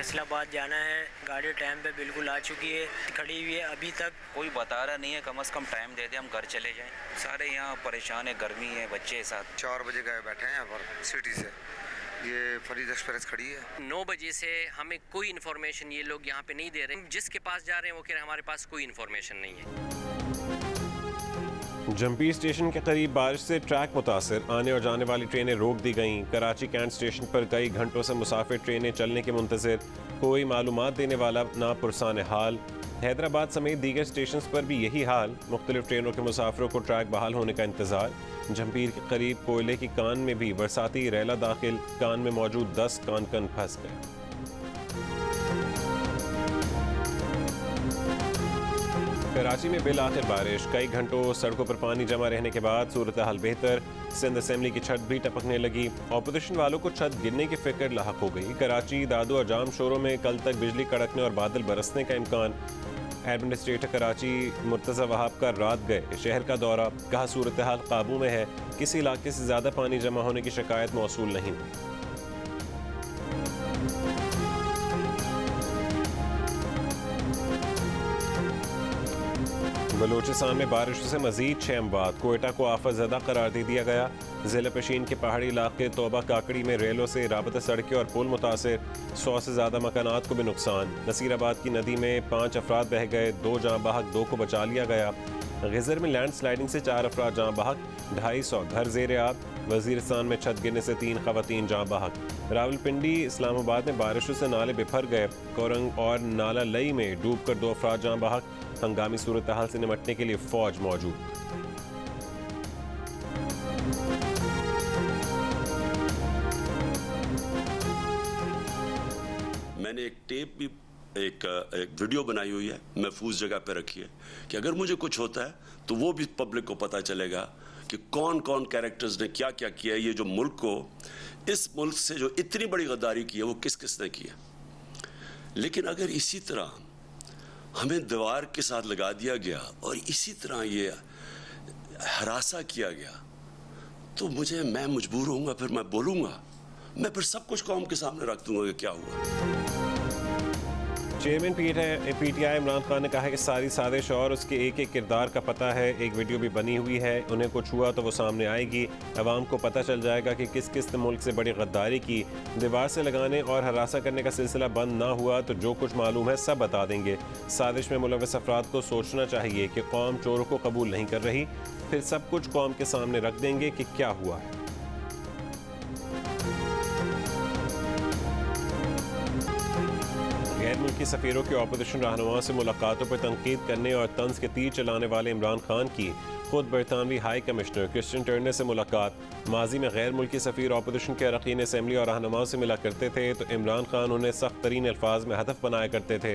फैसलाबाद जाना है, गाड़ी टाइम पे बिल्कुल आ चुकी है, खड़ी हुई है, अभी तक कोई बता रहा नहीं है। कम से कम टाइम दे दे, हम घर चले जाएं। सारे यहाँ परेशान है, गर्मी है, बच्चे साथ। 4 बजे गए बैठे हैं यहाँ पर सिटी से, ये फरीद एक्सप्रेस खड़ी है। 9 बजे से हमें कोई इन्फॉर्मेशन ये लोग यहाँ पे नहीं दे रहे। जिसके पास जा रहे हैं वो कह रहे हैं हमारे पास कोई इन्फॉर्मेशन नहीं है। जंपीर स्टेशन के करीब बारिश से ट्रैक मुतासर, आने और जाने वाली ट्रेनें रोक दी गईं। कराची कैंट स्टेशन पर कई घंटों से मुसाफिर ट्रेनें चलने के मुंतज़िर, कोई मालूमात देने वाला ना पुरसान हाल। हैदराबाद समेत दीगर स्टेशन पर भी यही हाल, मुख्तलिफ ट्रेनों के मुसाफिरों को ट्रैक बहाल होने का इंतज़ार। जंपीर के करीब कोयले की कान में भी बरसाती रैला दाखिल, कान में मौजूद 10 कान फंस गए। कराची में बिल आखिर बारिश, कई घंटों सड़कों पर पानी जमा रहने के बाद सूरत हाल बेहतर। सिंध असेंबली की छत भी टपकने लगी, ऑपोजिशन वालों को छत गिरने की फिक्र लाहक हो गई। कराची, दादू और जाम शोरों में कल तक बिजली कड़कने और बादल बरसने का इम्कान। एडमिनिस्ट्रेटर कराची मुर्तज़ा वहाब का रात गए शहर का दौरा, कहा सूरत हाल काबू में है, किसी इलाके से ज़्यादा पानी जमा होने की शिकायत मौसूल नहीं। बलोचिस्तान में बारिश से मजीद 6 अमवात, कोयटा को आफत ज़दा करार दे दिया गया। ज़िला पेशीन के पहाड़ी इलाके तोबा काकड़ी में रेलों से राबता सड़कें और पुल मुतासिर, 100 से ज़्यादा मकानात को भी नुकसान। नसीराबाद की नदी में 5 अफराद बह गए, 2 जाँ बहक, 2 को बचा लिया गया। गिजर में लैंड स्लाइडिंग से 4 अफराद जाँ बहक, 250 घर ज़ेर आब। वज़ीरिस्तान में छत गिरने से 3 ख़वातीन जाँ बहक। रावलपिंडी, इस्लामाबाद में बारिशों से नाले बिफर गए, कोरंग और नाला लई में डूब कर 2 अफराद जाँ बहक। हंगामी सूरत हाल से निपटने के लिए फौज मौजूद। मैंने एक टेप भी एक वीडियो बनाई हुई है, महफूज जगह पे रखी है कि अगर मुझे कुछ होता है तो वो भी पब्लिक को पता चलेगा कि कौन कौन कैरेक्टर्स ने क्या क्या किया है। ये जो मुल्क को, इस मुल्क से जो इतनी बड़ी गद्दारी की है वो किस किस ने की है। लेकिन अगर इसी तरह हमें दीवार के साथ लगा दिया गया और इसी तरह ये हरासा किया गया तो मैं मजबूर होऊंगा, फिर मैं बोलूँगा, मैं फिर सब कुछ कौम के सामने रख दूंगा कि क्या हुआ। चेयरमैन पीटीआई इमरान खान ने कहा है कि सारी साजिश और उसके एक एक किरदार का पता है। एक वीडियो भी बनी हुई है, उन्हें कुछ हुआ तो वो सामने आएगी, अवाम को पता चल जाएगा कि किस किस मुल्क से बड़ी गद्दारी की। दीवार से लगाने और हरासा करने का सिलसिला बंद ना हुआ तो जो कुछ मालूम है सब बता देंगे। साजिश में मुलव्वस अफराद को सोचना चाहिए कि कौम चोरों को कबूल नहीं कर रही, फिर सब कुछ कौम के सामने रख देंगे कि क्या हुआ है। गैर मुल्की सफ़ीरों के ऑपोजिशन रहनुमाओं से मुलाकातों पर तनकीद करने और तंज के तीर चलाने वाले इमरान खान की खुद बरतानवी हाई कमिश्नर क्रिश्चियन टर्नर से मुलाकात। माजी में गैर मुल्की सफ़ीर ऑपोजिशन के अरकान असेंबली और रहनुमाओं से मिला करते थे तो इमरान खान उन्हें सख्त तरीन अल्फाज में हदफ बनाया करते थे।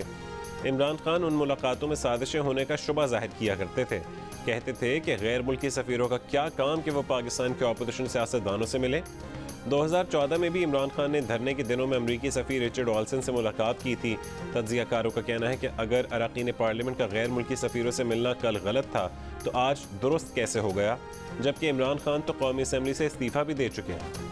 इमरान खान उन मुलाकातों में साजिशें होने का शुबा जाहिर किया करते थे, कहते थे कि गैर मुल्की सफ़ीरों का क्या काम कि वो पाकिस्तान के ऑपोजिशन सियासतदानों से मिले। 2014 में भी इमरान खान ने धरने के दिनों में अमरीकी सफ़ीर रिचर्ड ऑल्सन से मुलाकात की थी। तज्ज़ियाकारों का कहना है कि अगर अरकान पार्लियामेंट का गैर मुल्की सफ़ीरों से मिलना कल गलत था तो आज दुरुस्त कैसे हो गया, जबकि इमरान खान तो कौमी असेंबली से इस्तीफ़ा भी दे चुके हैं।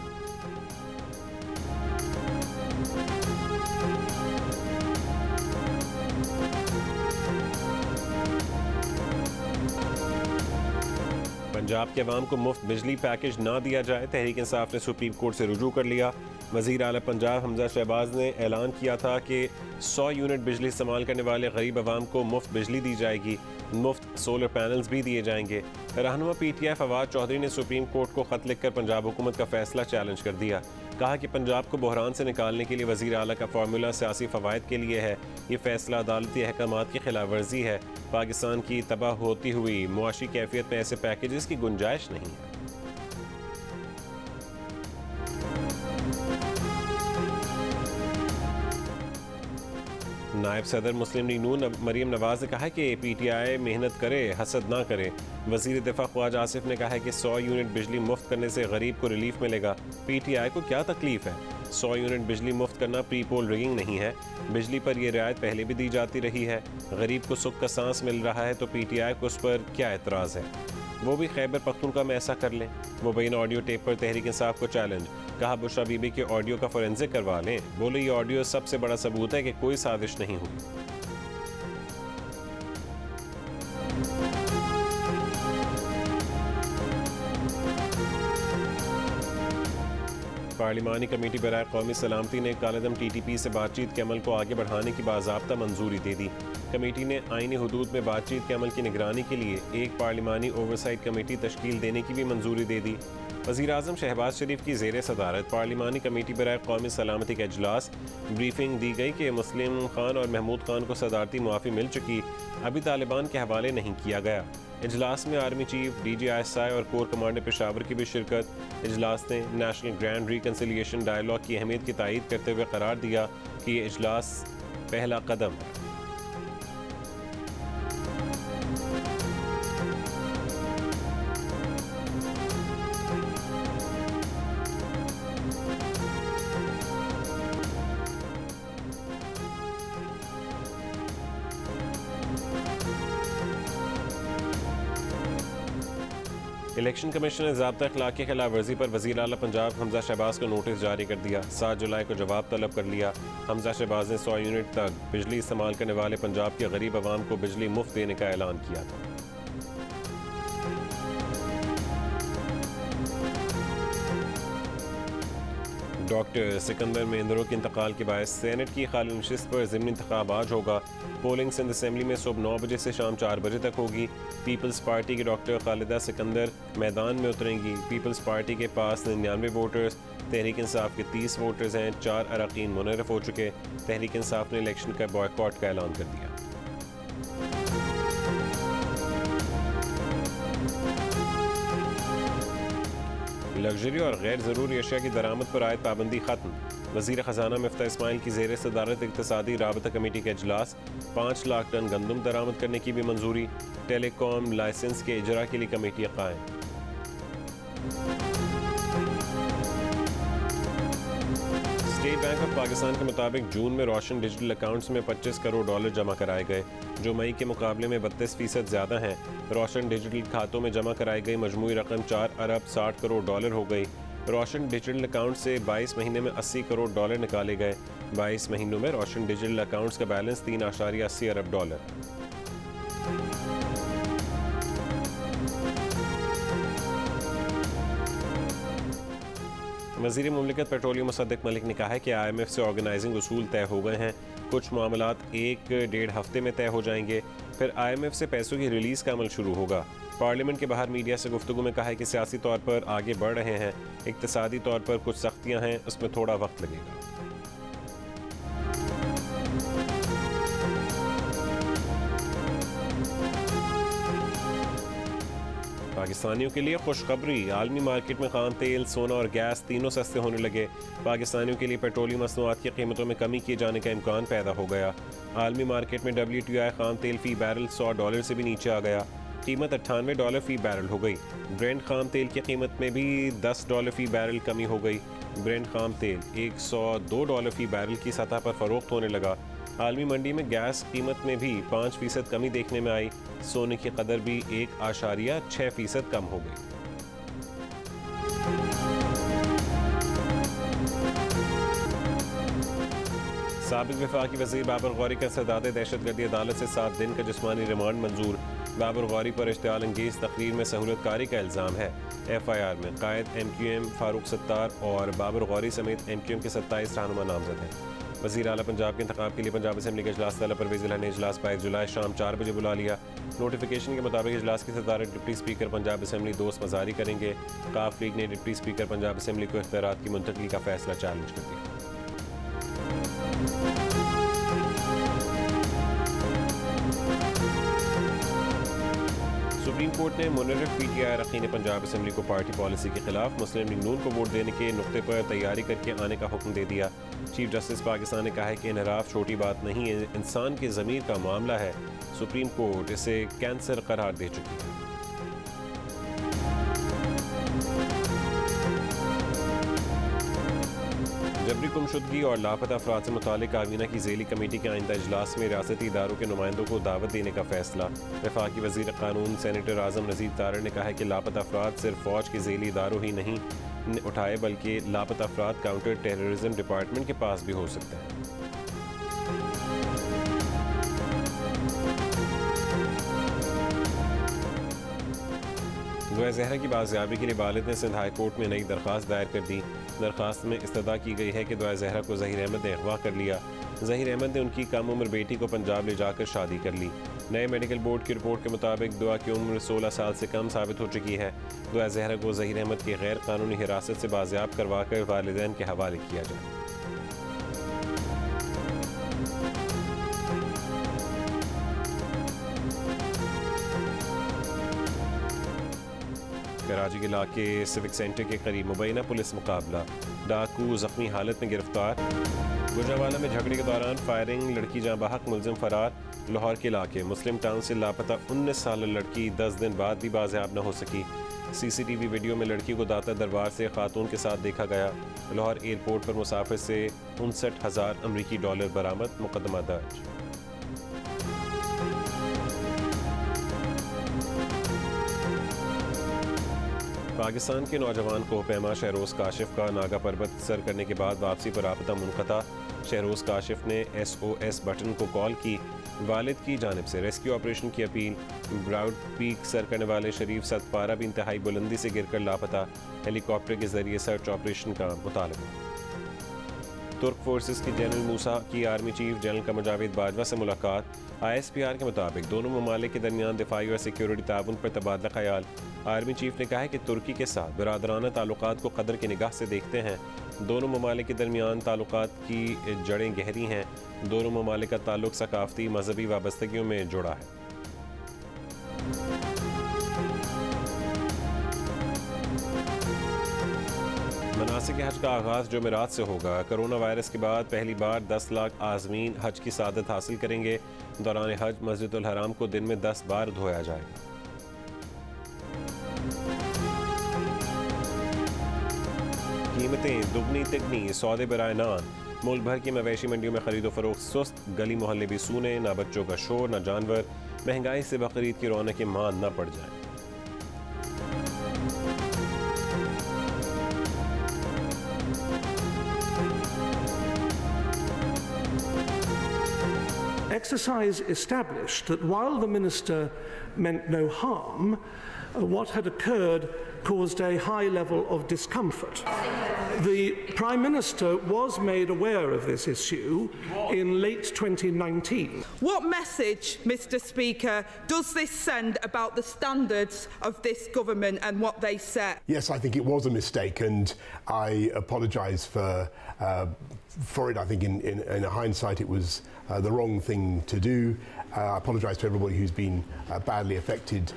पंजाब के अवाम को मुफ्त बिजली पैकेज ना दिया जाए, तहरीक इंसाफ ने सुप्रीम कोर्ट से रुजू कर लिया। वज़ीर आला पंजाब हमजा शहबाज ने ऐलान किया था कि 100 यूनिट बिजली इस्तेमाल करने वाले गरीब अवाम को मुफ्त बिजली दी जाएगी, मुफ्त सोलर पैनल्स भी दिए जाएंगे। रहनुमा पीटीआई फवाद चौधरी ने सुप्रीम कोर्ट को ख़त लिखकर पंजाब हुकूमत का फैसला चैलेंज कर दिया। कहा कि पंजाब को बहरान से निकालने के लिए वज़ीर आला का फार्मूला सियासी फ़वायद के लिए है। ये फैसला अदालती अहकामात की खिलाफ वर्जी है। पाकिस्तान की तबाह होती हुई मुआशी कैफियत में ऐसे पैकेजेस की गुंजाइश नहीं है। नायब सदर मुस्लिम लीग नून मरीम नवाज ने कहा है कि पीटीआई मेहनत करे, हसद ना करे। वज़ीर दिफा ख्वाजा आसिफ ने कहा है कि 100 यूनिट बिजली मुफ्त करने से गरीब को रिलीफ मिलेगा। पीटीआई को क्या तकलीफ है? 100 यूनिट बिजली मुफ्त करना प्री पोल रिगिंग नहीं है। बिजली पर यह रियायत पहले भी दी जाती रही है। गरीब को सुख का सांस मिल रहा है तो पीटीआई को उस पर क्या एतराज़ है? वो भी खैबर पख्तूनख्वा में ऐसा कर लें। मुबैना ऑडियो टेप पर तहरीक इंसाफ को चैलेंज, कहा बुशरा बीबी के ऑडियो का फोरेंसिक करवा लें। बोले ये ऑडियो सबसे बड़ा सबूत है कि कोई साजिश नहीं हुई। पार्लिमानी कमेटी बराए कौमी सलामती ने कालेदम TTP से बातचीत के अमल को आगे बढ़ाने की बाज़ाब्ता मंजूरी दे दी। कमेटी ने आईनी हुदूद में बातचीत के अमल की निगरानी के लिए एक पार्लिमानी ओवरसाइट कमेटी तश्कील देने की भी मंजूरी दे दी। वज़ीर-ए-आज़म शहबाज शरीफ की ज़ेर सदारत पार्लिमानी कमेटी बराए कौमी सलामती का इजलास। ब्रीफिंग दी गई कि मुस्लिम खान और महमूद खान को सदारती मुआफ़ी मिल चुकी, अभी तालिबान के हवाले नहीं किया गया। इजलास में आर्मी चीफ, DG ISI और कोर कमांडर पेशावर की भी शिरकत। इजलास ने नेशनल ग्रैंड रिकन्सिलिएशन डायलॉग की अहमियत की तायीद करते हुए करार दिया कि ये इजलास पहला कदम है। इलेक्शन कमीशन ने ज़ाब्ता अखलाक की खिलाफ वर्जी पर वज़ीर आला पंजाब हमजा शहबाज को नोटिस जारी कर दिया। 7 जुलाई को जवाब तलब कर लिया। हमजा शहबाज ने 100 यूनिट तक बिजली इस्तेमाल करने वाले पंजाब के गरीब आवाम को बिजली मुफ्त देने का ऐलान किया था। डॉक्टर सिकंदर महेंद्रो के इंतकाल के बाद सेनेट की खाली नशिस्त पर ज़िमनी इंतखाब आज होगा। पोलिंग सिंध असम्बली में सुबह 9 बजे से शाम 4 बजे तक होगी। पीपल्स पार्टी की डॉक्टर खालिदा सिकंदर मैदान में उतरेंगी। पीपल्स पार्टी के पास 99 वोटर्स, तहरीक इंसाफ के 30 वोटर्स हैं। 4 अरकान मुनर्रफ हो चुके। तहरीक इंसाफ ने इलेक्शन का बॉयकॉट का ऐलान कर दिया। लग्जरी और गैर ज़रूरी अशिया की दरामद पर आयद पाबंदी खत्म। वज़ीर ख़जाना मिफ्ता इस्माइल की ज़ेर सदारत इक़्तिसादी राबता कमेटी का इजलास। 5 लाख टन गंदम दरामद करने की भी मंजूरी। टेलीकॉम लाइसेंस के इजरा के लिए कमेटी कायम। स्टेट बैंक ऑफ पाकिस्तान के मुताबिक जून में रोशन डिजिटल अकाउंट्स में $25 करोड़ जमा कराए गए, जो मई के मुकाबले में 32% ज़्यादा हैं। रोशन डिजिटल खातों में जमा कराई गई मजमूई रकम $4 अरब 60 करोड़ हो गई। रोशन डिजिटल अकाउंट से 22 महीने में $80 करोड़ निकाले गए। 22 महीनों में रोशन डिजिटल अकाउंट्स का बैलेंस $3.80 अरब। वज़ीर मुमलिकत पेट्रोलियम मुसद्दिक मलिक ने कहा है कि IMF से ऑर्गेनाइजिंग उसूल तय हो गए हैं। कुछ मामलात 1-1.5 हफ्ते में तय हो जाएंगे, फिर IMF से पैसों की रिलीज़ का अमल शुरू होगा। पार्लियामेंट के बाहर मीडिया से गुफ्तगू में कहा है कि सियासी तौर पर आगे बढ़ रहे हैं, इक़्तिसादी तौर पर कुछ सख्तियाँ हैं, उसमें थोड़ा वक्त लगेगा। पाकिस्तानियों के लिए खुशखबरी, आलमी मार्केट में खाम तेल, सोना और गैस तीनों सस्ते होने लगे। पाकिस्तानियों के लिए पेट्रोलियम मसनूआत की कीमतों में कमी किए जाने का इम्कान पैदा हो गया। आलमी मार्केट में WTI खाम तेल फ़ी बैरल $100 से भी नीचे आ गया। कीमत $98 फ़ी बैरल हो गई। ब्रेंट खाम तेल की कीमत में भी $10 फ़ी बैरल कमी हो गई। ब्रेंट खाम तेल $102 फ़ी बैरल की सतह पर फ़रोख्त होने लगा। आलमी मंडी में गैस कीमत में भी 5% कमी देखने में आई। सोने की कदर भी 1.6% कम हो गई। साबिक वफाकी वज़ीर बाबर गौरी का सदाद दहशतगर्दी अदालत से 7 दिन का जिस्मानी रिमांड मंजूर। बाबर गौरी पर इश्तियाल अंगेज़ तकरीर में सहूलतकारी का इल्ज़ाम है। FIR में कायद MQM फारूक सत्तार और बाबर गौरी समेत MQM के 27 रहनुमा नामजद हैं। वज़ीर आला पंजाब के इंतखाब के लिए पंजाब असम्बली का इजलास तलब परवेज़ इलाही ने इजलास 22 जुलाई शाम 4 बजे बुला लिया। नोटिफिकेशन के मुताबिक इजलास की सदारत डिप्टी स्पीकर पंजाब असम्बली दोस्त मज़ारी करेंगे। काफ लीग ने डिप्टी स्पीकर पंजाब असम्बली को इख्तियारात की मुंतकली का फैसला चैलेंज कर दिया। सुप्रीम कोर्ट ने मुनर्रफ PTI अरकान पंजाब असम्बली को पार्टी पॉलिसी के खिलाफ मुस्लिम लीग नून को वोट देने के नुक्ते पर तैयारी करके आने का हुक्म दे दिया। चीफ जस्टिस पाकिस्तान ने कहा है कि इनहराफ छोटी बात नहीं है, इंसान के ज़मीर का मामला है। सुप्रीम कोर्ट इसे कैंसर करार दे चुकी है। जबरी गुमशुदगी और लापता अफराद से मुतालिक काबीना की ज़ेली कमेटी के आइंदा इजलास में रियासती इदारों के नुमाइंदों को दावत देने का फैसला। वफाकी वज़ीर क़ानून सेनेटर आज़म नज़ीर तारड़ ने कहा है कि लापता अफराद सिर्फ फ़ौज के ज़ेली इदारों ही नहीं उठाए बल्कि लापता अफराद काउंटर टेररिज्म डिपार्टमेंट के पास भी हो सकते हैं। दुआ ज़हरा की बाजियाबी के लिए वालिद ने सिंध हाई कोर्ट में नई दरख्वास्त दायर कर दी। दरख्वास्त में इस्तदा की गई है कि दुआ ज़हरा को ज़हीर अहमद ने अगवा कर लिया। ज़हीर अहमद ने उनकी कम उम्र बेटी को पंजाब ले जाकर शादी कर ली। नए मेडिकल बोर्ड की रिपोर्ट के मुताबिक दुआ की उम्र 16 साल से कम साबित हो चुकी है। दुआ ज़हरा को ज़हीर अहमद की गैर कानूनी हिरासत से बाजियाब करवा कर वालिदैन के हवाले किया जाए। कराची के इलाके सिविक सेंटर के करीब मुबैना पुलिस मुकाबला, डाकू जख्मी हालत में गिरफ्तार। गुजरावाला में झगड़े के दौरान फायरिंग, लड़की जहां बहक मुलजिम फरार। लाहौर के इलाके मुस्लिम टाउन से लापता 19 साल लड़की 10 दिन बाद भी बाजियाब न हो सकी। CCTV वीडियो में लड़की को दाता दरबार से खातून के साथ देखा गया। लाहौर एयरपोर्ट पर मुसाफिर से 59,000 अमरीकी डॉलर बरामद, मुकदमा दर्ज। पाकिस्तान के नौजवान कोहपैमा शहरोज़ काशिफ का नागा पर्वत सर करने के बाद वापसी पर राबता मुनक़ता। शहरोज़ काशिफ ने SOS बटन को कॉल की। वालिद की जानिब से रेस्क्यू ऑपरेशन की अपील। ब्राउड पीक सर करने वाले शरीफ सतपारा भी इंतहाई बुलंदी से गिरकर लापता। हेलीकॉप्टर के जरिए सर्च ऑपरेशन का मुतालबा। तुर्क फोर्सेस की जनरल मूसा की army chief general Qamar Javed Bajwa से मुलाकात। ISPR के मुताबिक दोनों ममालिक के दरमियान दिफाई और सिक्योरिटी ताउन पर तबादला ख्याल। आर्मी चीफ ने कहा है कि तुर्की के साथ बरादराना ताल्लुकात को कदर की निगाह से देखते हैं। दोनों ममालिक के दरमियान ताल्लुकात की जड़ें गहरी हैं। दोनों ममालिक का ताल्लुक सकाफती मजहबी वाबस्तगियों में जुड़ा है। मनासिक हज का आगाज़ जुमेरात से होगा। कोरोना वायरस के बाद पहली बार 10 लाख आज़मीन हज की सादत हासिल करेंगे। दौरान हज मस्जिदुल हराम को दिन में 10 बार धोया जाएगा। कीमतें दुगनी तिगनी, सौदे बराए नान। मुल्क भर की मवेशी मंडियों में खरीदो फरोख्त सुस्त। गली मोहल्ले भी सूने, ना बच्चों का शोर ना जानवर। महंगाई से बकरीद की रौनकें मान न पड़ जाए। Exercise established that while the minister meant no harm, what had occurred caused a high level of discomfort. The Prime Minister was made aware of this issue in late 2019. What message, Mr. Speaker, does this send about the standards of this government and what they set? Yes, I think it was a mistake, and I apologise for it. I think in hindsight it was the wrong thing to do. I apologise to everybody who's been badly affected.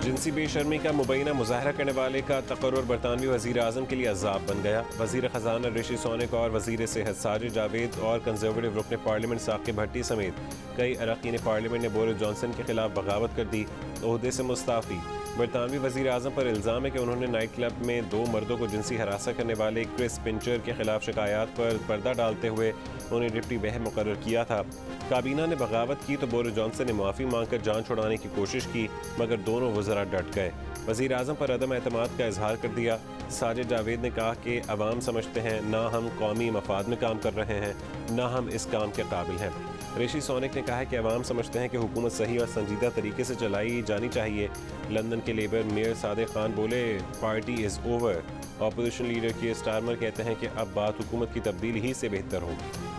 जिनसी बेशर्मी का मुबैना मुजाहरा करने वाले का तकर्रुर बरतानवी वज़ीर आज़म के लिए अज़ाब बन गया। वज़ीर ख़जाना ऋषि सुनक और वज़ीर सेहत साजिद जावेद और कंजर्वेटिव रुकन पार्लियामेंट साक़िब भट्टी समेत कई अरकान पार्लियामेंट ने बोरिस जॉनसन के खिलाफ बगावत कर दी। ओहदे से मुस्ताफ़ी। बरतानवी वज़ीर आज़म पर इल्ज़ाम है कि उन्होंने नाइट क्लब में 2 मर्दों को जिनसी हरासा करने वाले क्रिस पिंचर के खिलाफ शिकायत पर पर्दा डालते हुए उन्हें डिप्टी बहर मुकर्रर किया था। काबीना ने बगावत की तो बोरिस जॉनसन ने माफ़ी मांगकर जान छुड़ाने की कोशिश की, मगर दोनों वज़रा डट गए। वज़ीर आज़म पर अदम एतमाद का इजहार कर दिया। साजिद जावेद ने कहा कि अवाम समझते हैं ना हम कौमी मफाद में काम कर रहे हैं, ना हम इस काम के काबिल हैं। ऋषि सुनक ने कहा है कि अवाम समझते हैं कि हुकूमत सही और संजीदा तरीके से चलाई जानी चाहिए। लंदन के लेबर मेयर सादिक खान बोले, party is over. Opposition leader Keir Starmer कहते हैं कि अब बात हुकूमत की तब्दीली ही से बेहतर होगी।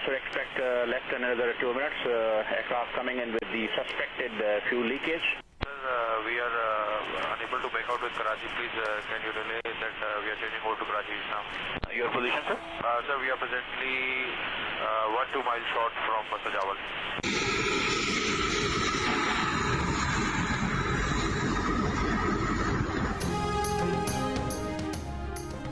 So expect less than another 2 minutes. Aircraft coming in with the suspected fuel leakage. We are unable to make out with Karachi. Please can you relay that we are changing over to Karachi now? Your position, sir? Sir, we are presently 1-2 miles short from Sajawal.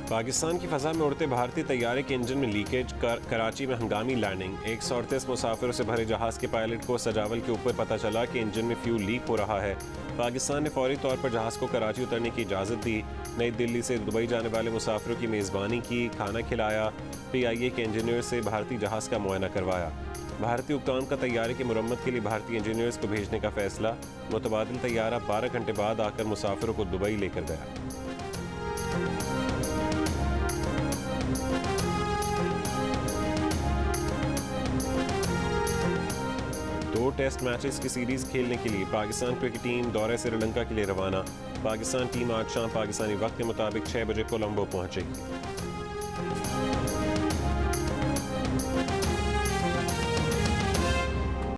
Pakistan की फ़ज़ा में उड़ते भारतीय तैयारे के engine में leakage, Karachi में हंगामी landing. 138 मुसाफिरों से भरे जहाज़ के पायलट को सजावल के ऊपर पता चला कि इंजन में फ्यूल लीक हो रहा है। पाकिस्तान ने फौरी तौर पर जहाज़ को कराची उतरने की इजाज़त दी। नई दिल्ली से दुबई जाने वाले मुसाफिरों की मेज़बानी की, खाना खिलाया। PIA के इंजीनियर से भारतीय जहाज़ का मुआयना करवाया। भारतीय हुक्काम का तैयारे की मुरम्मत के लिए भारतीय इंजीनियर्स को भेजने का फैसला। मुतबादिल तैयारा 12 घंटे बाद आकर मुसाफिरों को दुबई लेकर गया। दो टेस्ट मैचेस की सीरीज खेलने के लिए पाकिस्तान क्रिकेट टीम दौरे श्रीलंका के लिए रवाना। पाकिस्तान टीम आज शाम पाकिस्तानी वक्त के मुताबिक 6 बजे कोलंबो पहुंचेगी।